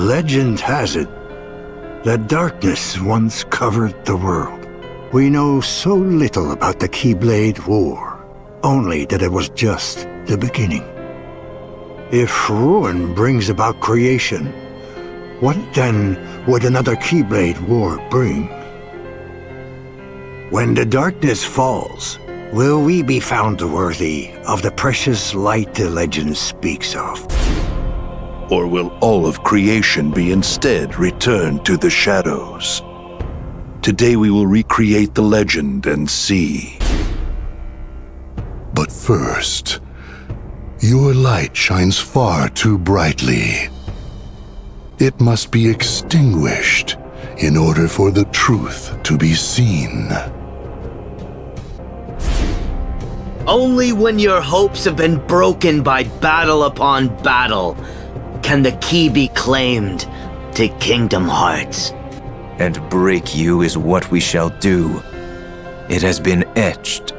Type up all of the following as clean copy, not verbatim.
Legend has it that darkness once covered the world. We know so little about the Keyblade War, only that it was just the beginning. If ruin brings about creation, what then would another Keyblade War bring? When the darkness falls, will we be found worthy of the precious light the legend speaks of? Or will all of creation be instead returned to the shadows? Today we will recreate the legend and see. But first, your light shines far too brightly. It must be extinguished in order for the truth to be seen. Only when your hopes have been broken by battle upon battle can the key be claimed to Kingdom Hearts. And break you is what we shall do. It has been etched.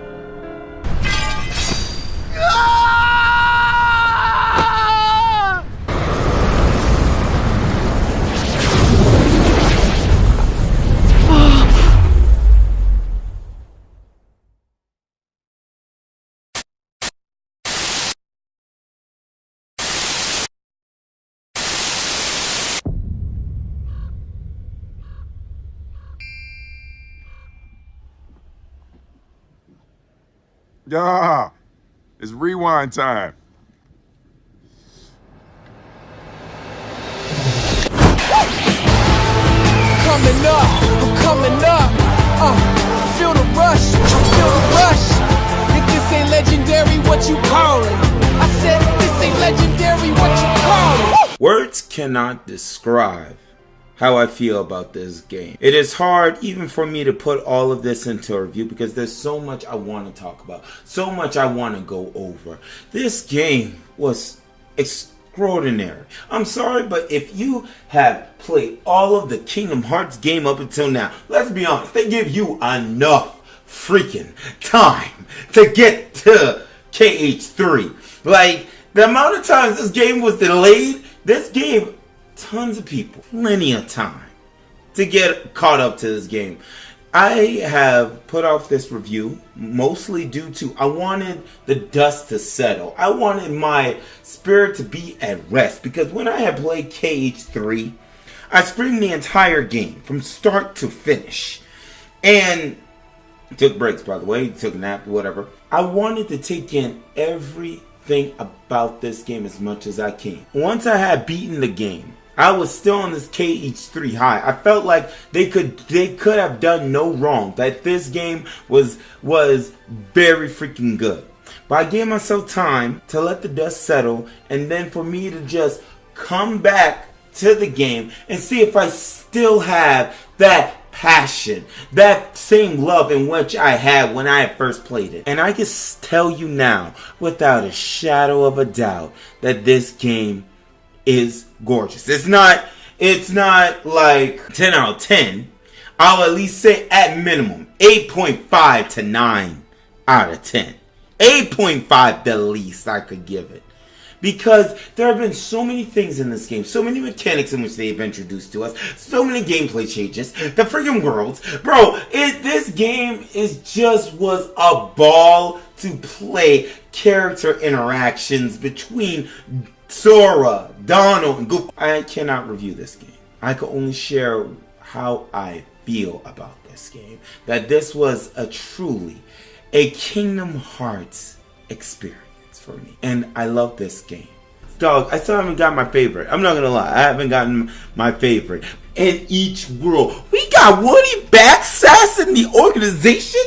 Yeah, it's rewind time. Coming up, I'm coming up. Feel the rush, feel the rush. If this ain't legendary, what you call it? I said, if this ain't legendary, what you call it? Words cannot describe how I feel about this game. It is hard even for me to put all of this into a review because there's so much I want to talk about, so much I want to go over. This game was extraordinary. I'm sorry, but if you have played all of the Kingdom Hearts game up until now, let's be honest, they give you enough freaking time to get to KH3. Like, the amount of times this game was delayed, this game, tons of people, plenty of time to get caught up to this game. I have put off this review mostly due to I wanted the dust to settle. I wanted my spirit to be at rest because when I had played KH3, I streamed the entire game from start to finish and took breaks, by the way, took a nap, whatever. I wanted to take in everything about this game as much as I can. Once I had beaten the game, I was still on this KH3 high. I felt like they could have done no wrong. That this game was very freaking good. But I gave myself time to let the dust settle and then for me to just come back to the game and see if I still have that passion, that same love in which I had when I had first played it. And I can tell you now, without a shadow of a doubt, that this game is gorgeous. It's not like 10 out of 10. I'll at least say at minimum 8.5 to 9 out of 10. 8.5 the least I could give it. Because there have been so many things in this game, so many mechanics in which they've introduced to us, so many gameplay changes, the freaking worlds. Bro, this game was a ball to play. Character interactions between Sora, Donald, and Goofy. I cannot review this game. I can only share how I feel about this game. That this was truly a Kingdom Hearts experience for me. And I love this game. Dog, I still haven't got my favorite. I'm not gonna lie, I haven't gotten my favorite. In each world, we got Woody back, Sass in the organization.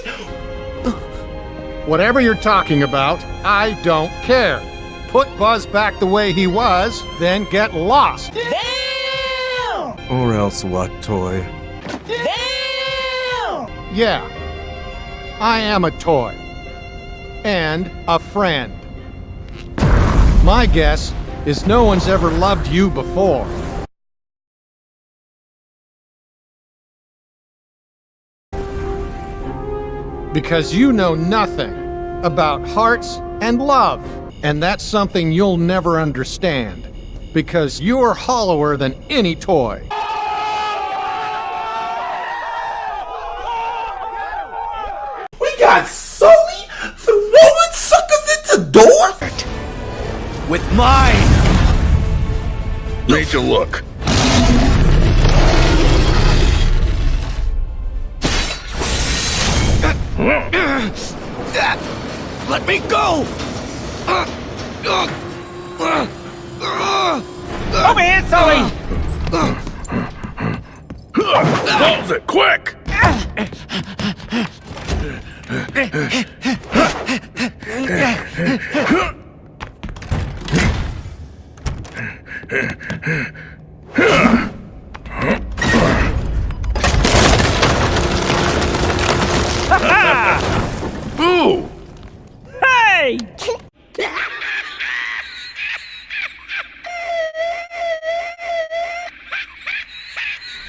Whatever you're talking about, I don't care. Put Buzz back the way he was, then get lost. Damn! Or else what, Toy? Damn! Yeah, I am a toy. And a friend. My guess is no one's ever loved you before. Because you know nothing about hearts and love. And that's something you'll never understand. because you're hollower than any toy. We got Sully throwing suckers into doors? With mine! Need to look. Let me go! Over here, Sully! Close it, quick! Ooh! Hey!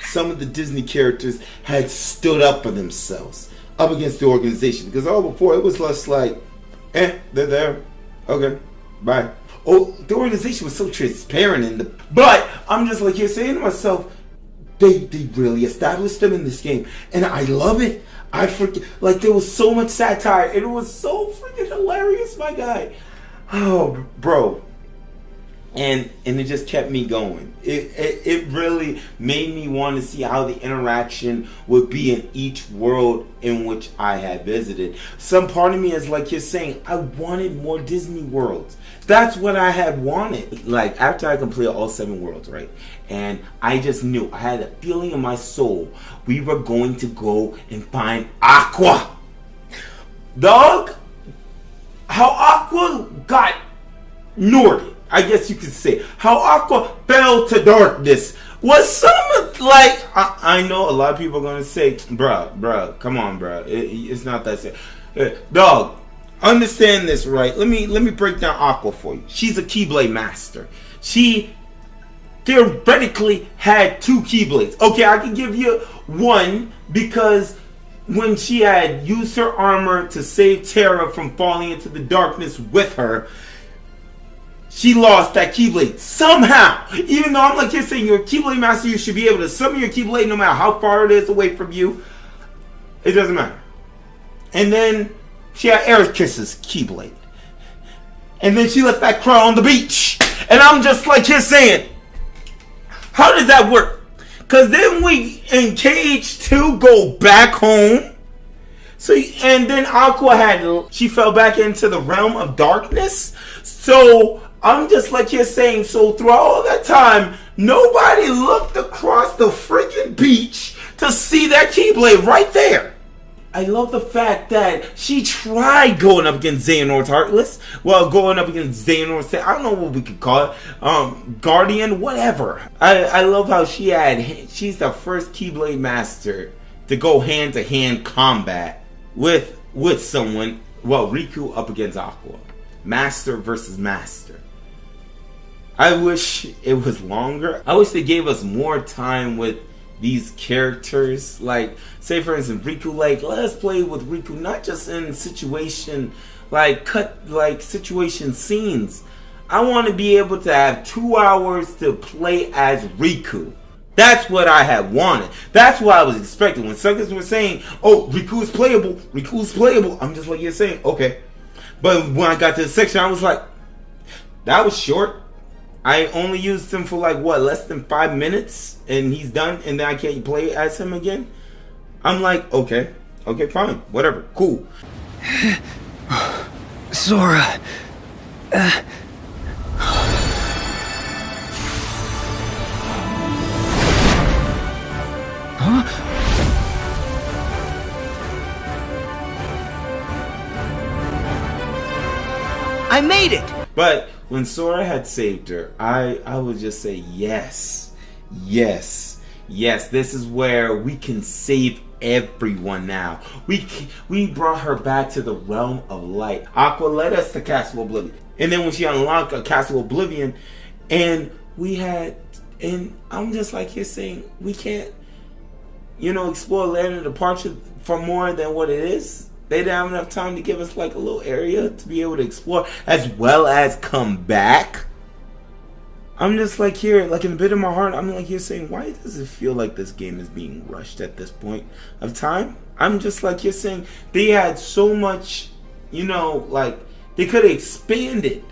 Some of the Disney characters had stood up for themselves, up against the organization. Because all before, it was less like, they're there. Okay, bye. Oh, the organization was so transparent but I'm just like, you're saying to myself, they really established them in this game. And I love it. I forget, like, there was so much satire. And it was so freaking hilarious, my guy. Oh, bro. And it just kept me going. It really made me want to see how the interaction would be in each world in which I had visited. Some part of me is like you're saying, I wanted more Disney worlds. That's what I had wanted. Like, after I completed all 7 worlds, right? And I just knew, I had a feeling in my soul, we were going to go and find Aqua. Dog, how Aqua got Norded, I guess you could say. How Aqua fell to darkness was some, like, I know a lot of people are going to say, bruh, come on, bruh. It's not that serious. Dog, understand this, right? Let me break down Aqua for you. She's a Keyblade master. She theoretically had 2 Keyblades. Okay, I can give you one because when she had used her armor to save Terra from falling into the darkness with her, she lost that Keyblade somehow. Even though I'm like you're saying, you're a Keyblade master, you should be able to summon your Keyblade no matter how far it is away from you. It doesn't matter. And then she had Ericus's Keyblade. And then she left that crow on the beach. And I'm just like you're saying, how does that work? Because then we engaged to go back home. So, and then Aqua she fell back into the realm of darkness. So I'm just like you're saying, so throughout all that time, nobody looked across the freaking beach to see that Keyblade right there. I love the fact that she tried going up against Xehanort's Heartless. Well, going up against Xehanort's, I don't know what we could call it. Guardian, whatever. I love how she's the first Keyblade master to go hand-to-hand combat with someone. Well, Riku up against Aqua. Master versus master. I wish it was longer. I wish they gave us more time with these characters. Like, say for instance, Riku, like, let us play with Riku, not just in situation, like, situation scenes. I want to be able to have 2 hours to play as Riku. That's what I had wanted. That's what I was expecting. When suckers were saying, oh, Riku is playable, I'm just like you're saying, okay. But when I got to the section, I was like, that was short. I only used him for like, what, less than 5 minutes? And he's done, and then I can't play as him again? I'm like, okay, fine, whatever, cool. Sora. I made it! But when Sora had saved her, I would just say, yes. This is where we can save everyone now. We brought her back to the realm of light. Aqua led us to Castle Oblivion. And then when she unlocked a Castle Oblivion, and I'm just like you're saying, we can't, explore Land of Departure for more than what it is. They didn't have enough time to give us like a little area to be able to explore as well as come back. I'm just like here, like in a bit of my heart, I'm like here saying, why does it feel like this game is being rushed at this point of time? I'm just like you're saying, they had so much, you know, like they could have expanded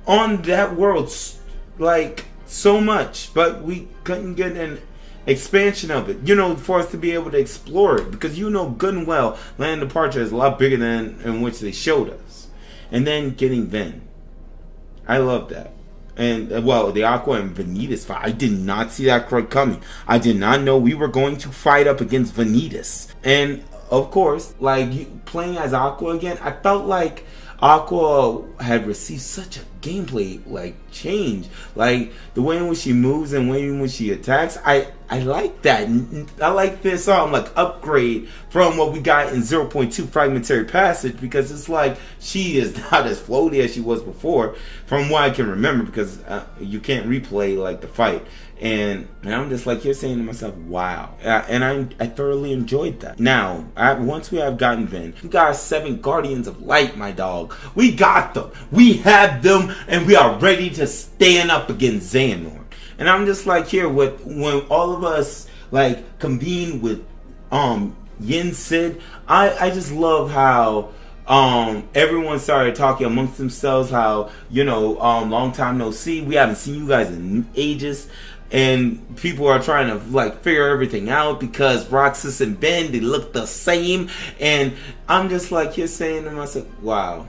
on that world like so much, but we couldn't get an expansion of it, you know, for us to be able to explore it, because you know good and well Land of Departure is a lot bigger than in which they showed us. And then getting Ven, I love that. And well, the Aqua and Vanitas fight, I did not see that coming. I did not know we were going to fight up against Vanitas. And of course, like playing as Aqua again, I felt like Aqua had received such a gameplay like change, like the way in which she moves and the way in which she attacks. I like that. I like this like upgrade from what we got in 0.2 Fragmentary Passage, because it's like she is not as floaty as she was before, from what I can remember, because you can't replay like the fight. And I'm just like you're saying to myself, wow. And I thoroughly enjoyed that. Now, once we have gotten Ven, we got 7 Guardians of Light, my dog. We got them. We have them, and we are ready to stand up against Xehanort. And I'm just like here with when all of us like convene with Yin Sid. I just love how everyone started talking amongst themselves, how, you know, long time no see, we haven't seen you guys in ages, and people are trying to like figure everything out because Roxas and Ben, they look the same. And I'm just like you're saying to myself, wow.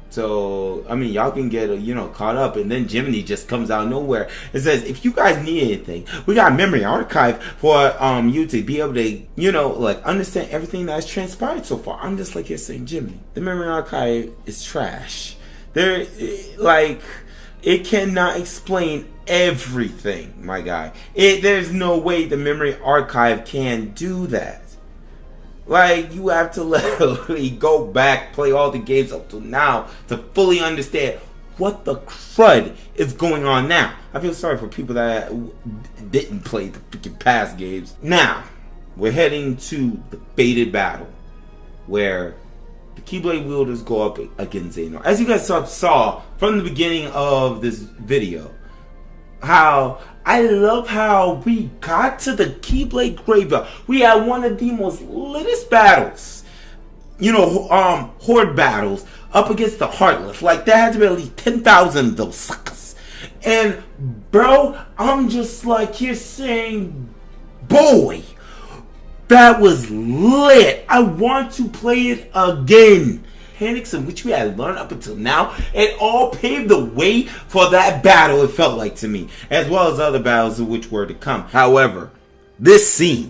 So I mean, y'all can get caught up, and then Jiminy just comes out of nowhere and says, if you guys need anything, we got a memory archive for you to be able to like understand everything that's transpired so far. I'm just like you're saying, Jiminy, the memory archive is trash. There, like, it cannot explain everything, my guy. There's no way the memory archive can do that. Like, you have to literally go back, play all the games up to now to fully understand what the crud is going on now. I feel sorry for people that didn't play the freaking past games. Now, we're heading to the fated battle, where the Keyblade wielders go up against Xehanort. As you guys saw from the beginning of this video, how I love how we got to the Keyblade graveyard. We had one of the most litest battles, horde battles up against the Heartless. Like, there had to be at least 10,000 of those suckers. And bro, I'm just like, you're saying, boy, that was lit. I want to play it again. Mechanics in which we had learned up until now, it all paved the way for that battle, it felt like to me, as well as other battles of which were to come. However, this scene,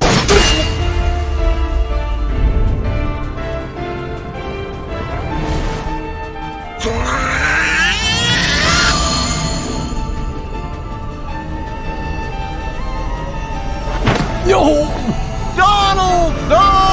Yo! Donald! No!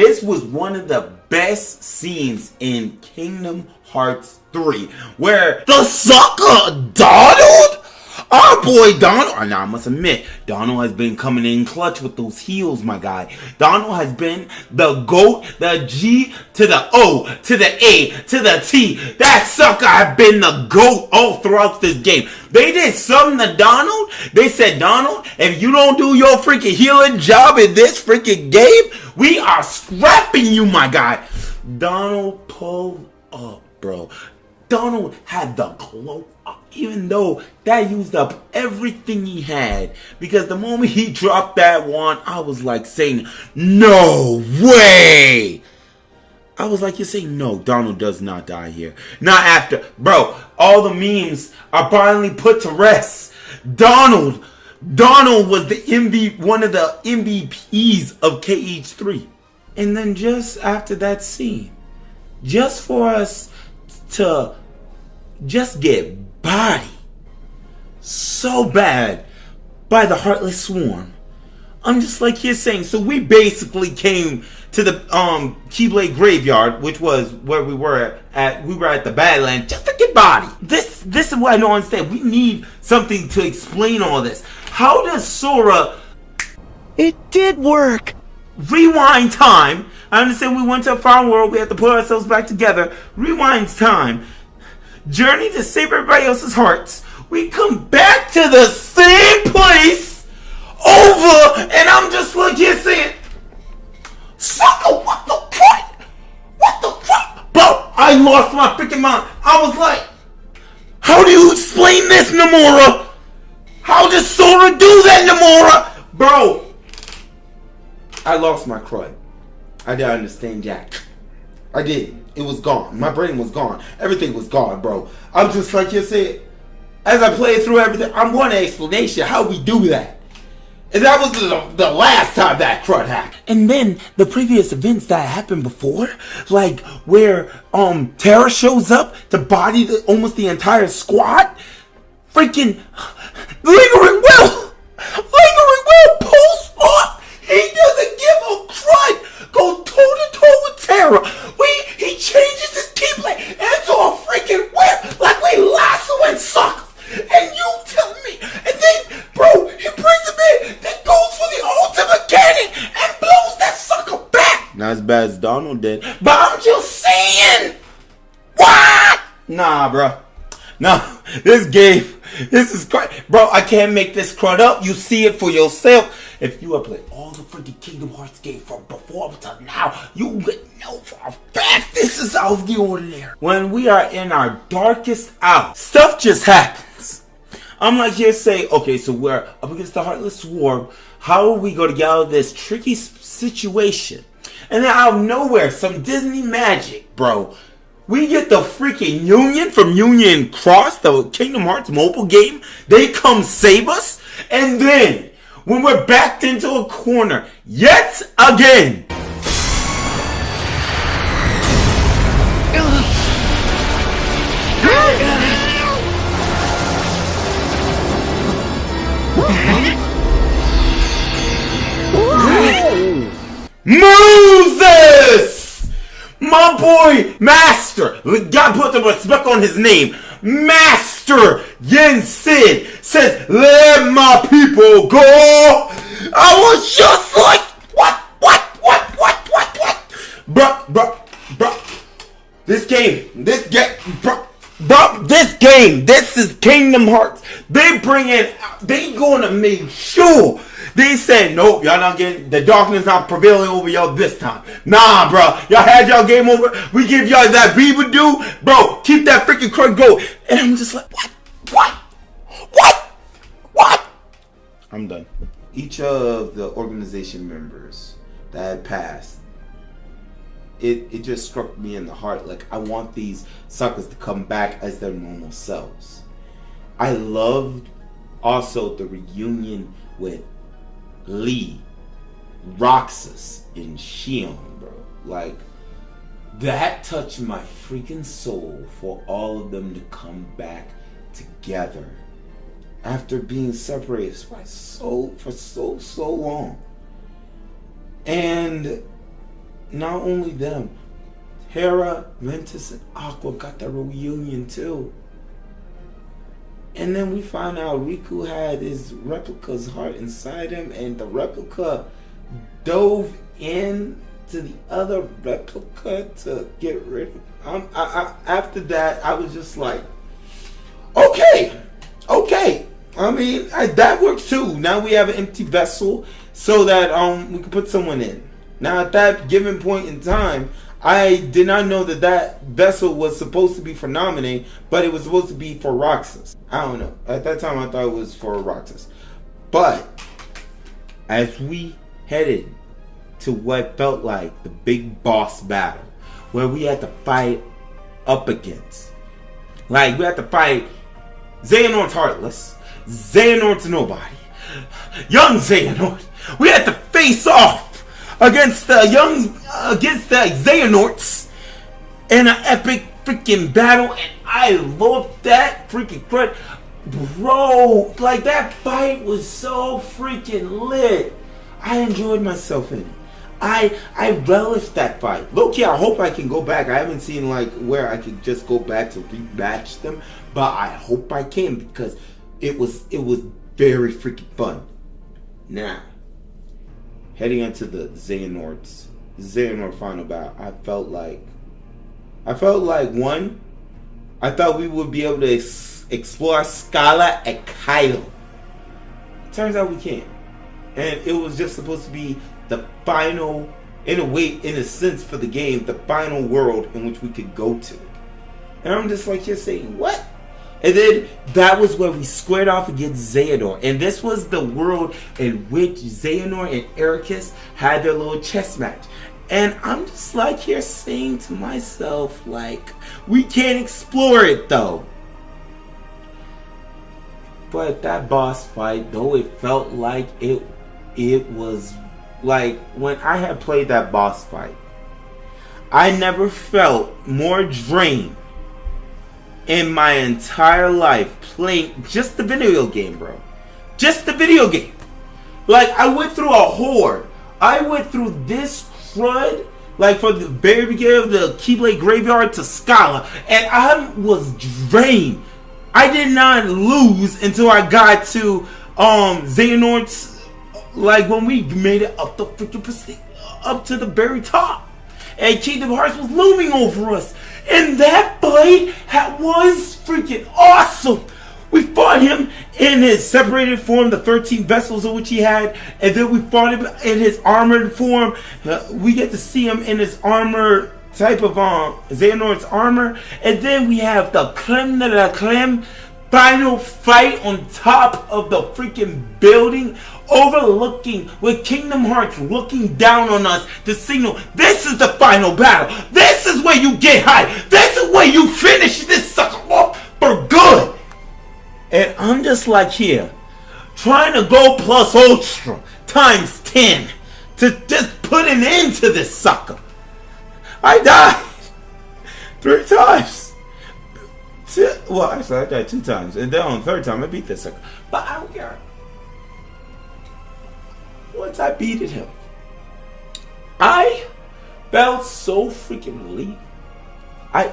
this was one of the best scenes in Kingdom Hearts 3, where the sucker Donald, our boy Donald, now I must admit, Donald has been coming in clutch with those heels, my guy. Donald has been the GOAT, the G to the O to the A to the T. That sucker has been the GOAT all throughout this game. They did something to Donald. They said, Donald, if you don't do your freaking healing job in this freaking game, we are scrapping you, my guy. Donald pulled up, bro. Donald had the glow up, even though that used up everything he had. Because the moment he dropped that wand, I was like saying, no way. I was like, you're saying, no, Donald does not die here. Not after. Bro, all the memes are finally put to rest. Donald was the one of the MVPs of KH3. And then just after that scene, just for us to just get bodied so bad by the Heartless Swarm, I'm just like you're saying. So we basically came to the Keyblade graveyard, which was where we were at. We were at the Badlands just to get bodied. This is what I don't understand. We need something to explain all this. How does Sora It did work! Rewind time. I understand we went to a foreign world. We had to put ourselves back together. Rewind time. Journey to save everybody else's hearts. We come back to the same place over, and I'm just like here saying, sucker, what the crap? What the crap? Bro, I lost my freaking mind. I was like, how do you explain this, Nomura? How does Sora do that, Nomura? Bro, I lost my crud. I didn't understand Jack. I did. It was gone. My brain was gone. Everything was gone, bro. I'm just like you said. As I played through everything, I'm wanting an explanation how we do that. And that was the last time that crud happened. And then the previous events that happened before, like where Terra shows up to body almost the entire squad. Freaking Lingering Will pulls off. He doesn't give a crud. Go toe to toe with Terra. He changes his keyblade into a freaking whip like we lassoing suckers. And you tell me, and then, bro, he brings him in, then goes for the ultimate cannon and blows that sucker back. Not as bad as Donald did, but I'm just saying. What? Nah, bro. Nah, this game, this is crazy. Bro, I can't make this crud up. You see it for yourself. If you have played all the freaking Kingdom Hearts games from before to now, you would know for a fact this is out of the ordinary. When we are in our darkest hour, stuff just happens. I'm like here saying, okay, so we're up against the Heartless Swarm. How are we going to get out of this tricky situation? And then out of nowhere, some Disney magic, bro. We get the freaking Union from Union Cross, the Kingdom Hearts mobile game. They come save us. And then, when we're backed into a corner, yet again. Moses! My boy, Master, God put the respect on his name. Master Yen Sid says, let my people go. I was just like, what? Bruh. This is Kingdom Hearts. They gonna make sure. They said, nope, y'all not getting, the darkness not prevailing over y'all this time. Nah, bro. Y'all had y'all game over. We give y'all that Beaver do. Bro, keep that freaking crud going. And I'm just like, what? I'm done. Each of the organization members that had passed, it just struck me in the heart. Like, I want these suckers to come back as their normal selves. I loved also the reunion with Lee, Roxas, and Shion, bro. Like, that touched my freaking soul for all of them to come back together after being separated for so long. And not only them, Terra, Ventus, and Aqua got their reunion too. And then we find out Riku had his replica's heart inside him, and the replica dove in to the other replica to get rid of him. After that, I was just like, okay. I mean, that works too. Now we have an empty vessel so that we can put someone in. Now, at that given point in time, I did not know that vessel was supposed to be for Naminé, but it was supposed to be for Roxas. I don't know. At that time, I thought it was for Roxas. But as we headed to what felt like the big boss battle, where we had to fight up against, like, we had to fight Xehanort's Heartless, Xehanort's Nobody, young Xehanort. We had to face off against the Xehanorts in an epic freaking battle, and I loved that freaking crud. Bro, like, that fight was so freaking lit. I enjoyed myself in it. I relished that fight. Low-key, I hope I can go back. I haven't seen like where I could just go back to rematch them, but I hope I can, because it was very freaking fun. Now, heading into the Xehanort final battle, I felt like one, I thought we would be able to explore Scala and Kylo. Turns out we can't. And it was just supposed to be the final, in a sense for the game, the final world in which we could go to. And I'm just like, you're saying, what? And then that was where we squared off against Xehanort. And this was the world in which Xehanort and Ericus had their little chess match. And I'm just like here saying to myself, like, we can't explore it though. But that boss fight, though it felt like it was like when I had played that boss fight, I never felt more drained in my entire life playing just the video game, bro. Just the video game. Like, I went through a horde. I went through this crud, like from the very beginning of the Keyblade Graveyard to Scala, and I was drained. I did not lose until I got to Xehanort's, like when we made it up the freaking up to the very top, and Kingdom Hearts was looming over us. And that fight was freaking awesome. We fought him in his separated form, the 13 vessels of which he had, and then we fought him in his armored form. We get to see him in his armor type of Xehanort's armor, and then we have the creme de la creme final fight on top of the freaking building, overlooking, with Kingdom Hearts looking down on us to signal, this is the final battle. This is where you get high. This is where you finish this sucker off for good. And I'm just like here, trying to go plus ultra times 10 to just put an end to this sucker. I died 3 times. Well, actually, I died 2 times, and then on the 3rd time, I beat this sucker. But I don't care. Once I beated him, I felt so freaking relieved. I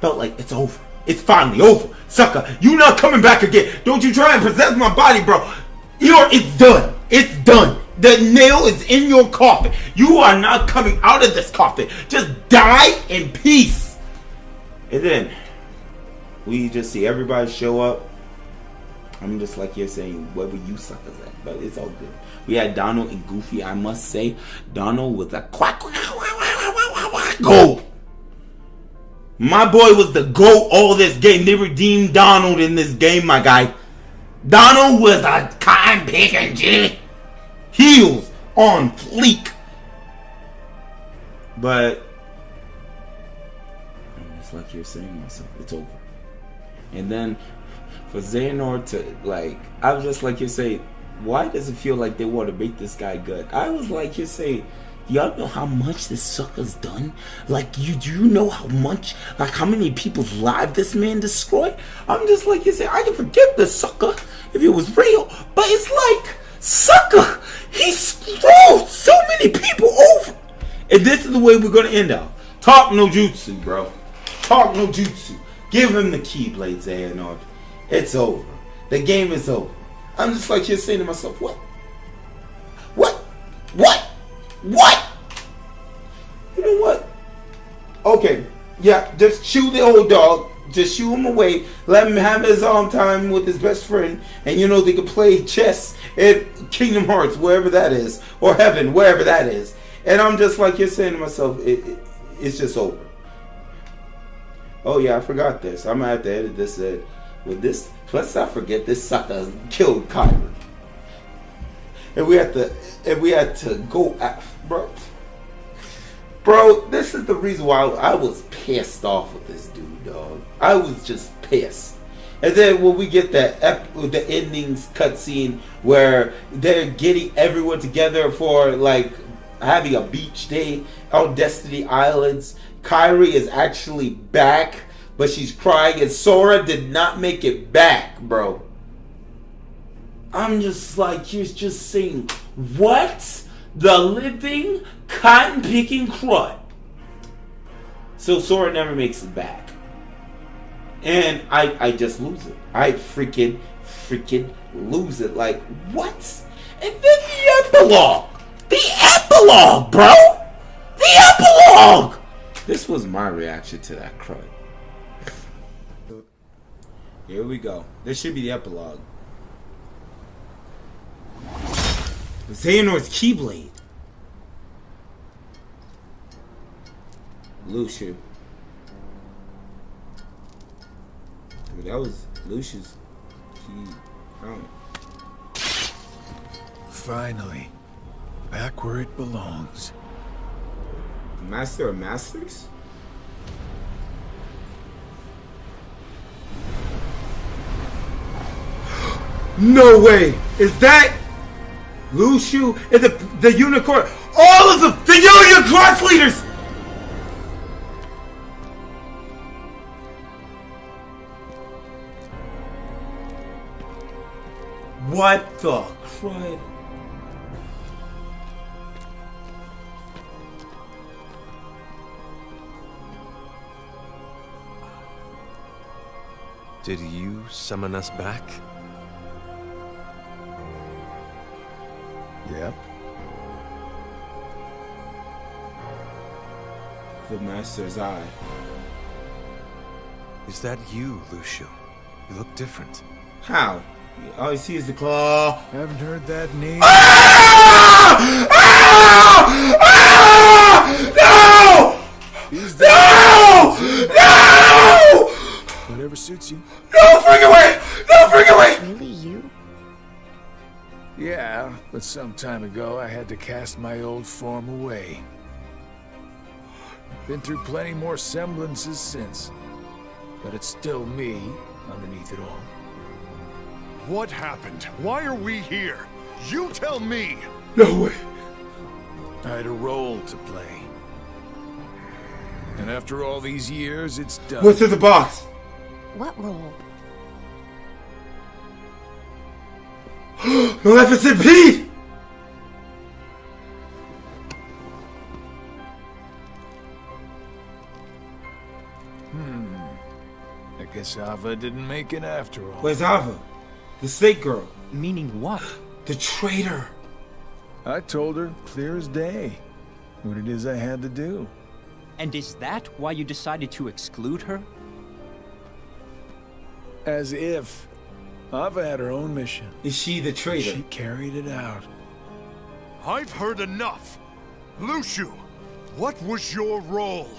felt like it's over. It's finally over, sucker. You not coming back again. Don't you try and possess my body, bro. It's done. It's done. The nail is in your coffin. You are not coming out of this coffin. Just die in peace. And then we just see everybody show up. I'm just like you're saying, where were you suckers at? But it's all good. We had Donald and Goofy. I must say, Donald was a goat. My boy was the GOAT all this game. They redeemed Donald in this game, my guy. Donald was a cotton picking G. Heels on fleek. But it's like you're saying to myself, it's over. And then for Xehanort to, like, I was just like you say, why does it feel like they want to make this guy good? I was like you say, y'all know how much this sucker's done? Like, do you know how much, like how many people's lives this man destroyed? I'm just like you say, I can forgive this sucker if it was real, but it's like, sucker, he screwed so many people over. And this is the way we're going to end up. Talk no jutsu, bro. Talk no jutsu. Give him the Keyblade, Xehanort. It's over. The game is over. I'm just like you're saying to myself, what? What? What? What? You know what? Okay, yeah, just shoo the old dog. Just shoo him away. Let him have his time with his best friend. And you know they could play chess at Kingdom Hearts, wherever that is. Or heaven, wherever that is. And I'm just like you're saying to myself, it's just over. Oh yeah, I forgot this. I'm gonna have to edit this with this. Let's not forget this sucker killed Kyrie. And we had to go at, bro, this is the reason why I was pissed off with this dude, dog. I was just pissed. And then when we get the endings cutscene where they're getting everyone together for like having a beach day on Destiny Islands, Kyrie is actually back, but she's crying, and Sora did not make it back, bro. I'm just like, you're just saying, what? The living cotton picking crud. So Sora never makes it back. And I just lose it. I freaking lose it. Like, what? And then the epilogue! The epilogue, bro! The epilogue! This was my reaction to that crud. Here we go. This should be the epilogue. Xehanort's Keyblade. Luciu. Dude, that was Luciu's key. Finally, back where it belongs. Master of Masters? No way! Is that Luciu and the unicorn? All of them! The Union Cross leaders! What the crud? Did you summon us back? Yep. The Master's Eye. Is that you, Luciu? You look different. How? All you see is the claw. Haven't heard that name. Ah! Ah! Ah! No! No! No! Whatever suits you. No, freak away! No, freak away! Really you? Yeah, but some time ago I had to cast my old form away. Been through plenty more semblances since, but it's still me underneath it all. What happened? Why are we here? You tell me! No way. I had a role to play. And after all these years, it's done. What's in the box? What role? Maleficent Pete! I guess Ava didn't make it after all. Where's Ava? The snake girl. Meaning what? The traitor. I told her, clear as day, what it is I had to do. And is that why you decided to exclude her? As if. Ava had her own mission. Is she the traitor? She carried it out. I've heard enough! Luciu, what was your role?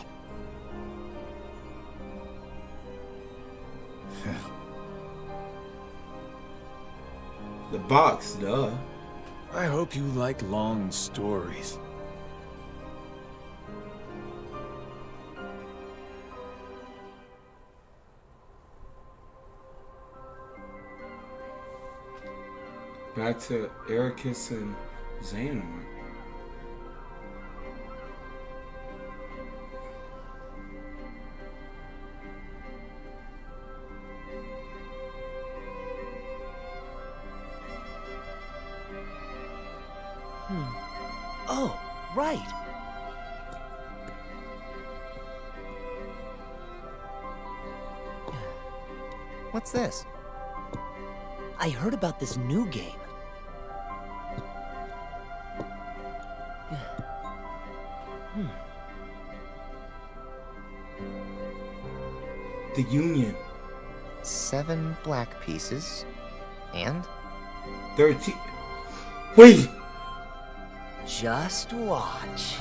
The box, duh. I hope you like long stories. Back to Ericus and Xehanort. Oh, right. What's this? I heard about this new game. The Union. 7 black pieces. And? 13. Wait! Just watch.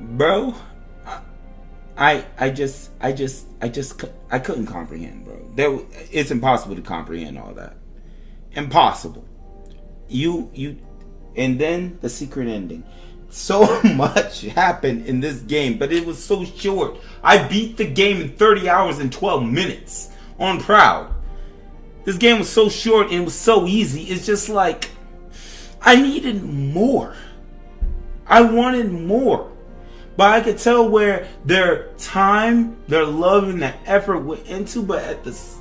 Bro, I couldn't comprehend, bro. it's impossible to comprehend all that. Impossible. And then the secret ending. So much happened in this game, but it was so short. I beat the game in 30 hours and 12 minutes on Proud. This game was so short and it was so easy. It's just like, I needed more. I wanted more. But I could tell where their time, their love, and their effort went into, but at this...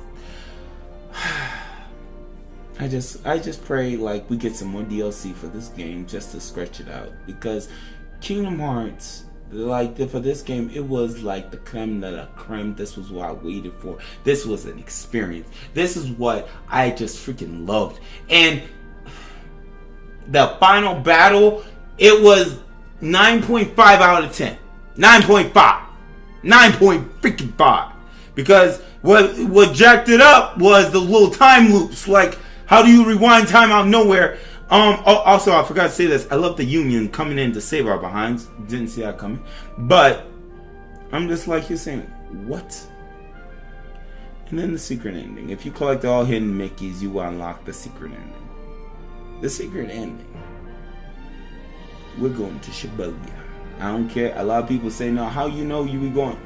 I just pray like we get some more DLC for this game just to stretch it out, because Kingdom Hearts, like for this game, it was like the creme de la creme. This was what I waited for. This was an experience. This is what I just freaking loved. And the final battle, it was 9.5 out of 10. 9.5. 9.5. Because what jacked it up was the little time loops. Like, how do you rewind time out of nowhere? Also, I forgot to say this. I love the Union coming in to save our behinds. Didn't see that coming. But I'm just like, you're saying, what? And then the secret ending. If you collect all hidden Mickeys, you unlock the secret ending. The secret ending. We're going to Shibuya. I don't care. A lot of people say, no, how you know you be going?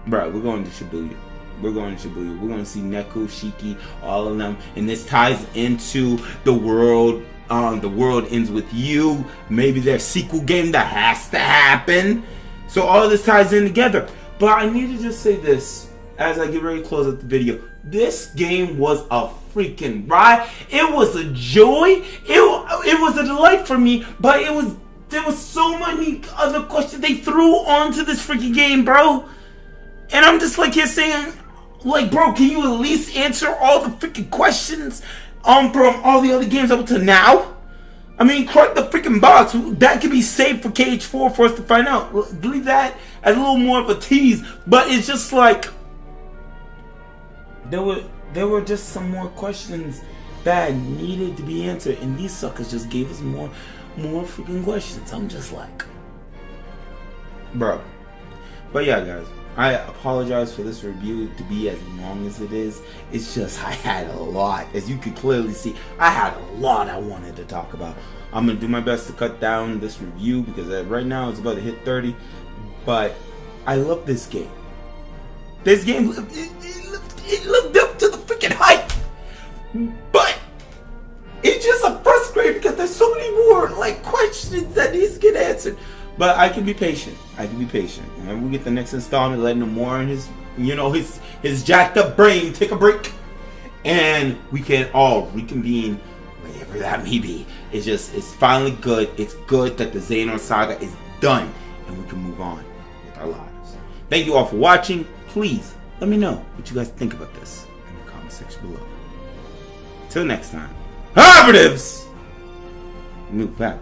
Bro, we're going to Shibuya. We're going to Shibuya. We're going to see Neku, Shiki, all of them. And this ties into the world. The world ends with you. Maybe there's a sequel game that has to happen. So all this ties in together. But I need to just say this as I get ready to close up the video. This game was a freaking ride. It was a joy. It was a delight for me. But there was so many other questions they threw onto this freaking game, bro. And I'm just like here saying, like, bro, can you at least answer all the freaking questions from all the other games up to now? I mean, crack the freaking box. That could be saved for KH4 for us to find out. Leave that as a little more of a tease. But it's just like, there were just some more questions that needed to be answered, and these suckers just gave us more freaking questions. I'm just like, bro. But yeah, guys, I apologize for this review to be as long as it is. It's just I had a lot. As you can clearly see, I had a lot I wanted to talk about. I'm going to do my best to cut down this review because right now it's about to hit 30. But I love this game. This game, it lived up to the freaking hype. But it's just a frustrating because there's so many more like questions that needs to get answered. But I can be patient. I can be patient. And we get the next installment, letting him more in his, his jacked up brain take a break, and we can all reconvene wherever that may be. It's finally good. It's good that the Xehanort Saga is done, and we can move on with our lives. Thank you all for watching. Please let me know what you guys think about this in the comment section below. Till next time, Operatives. Move back.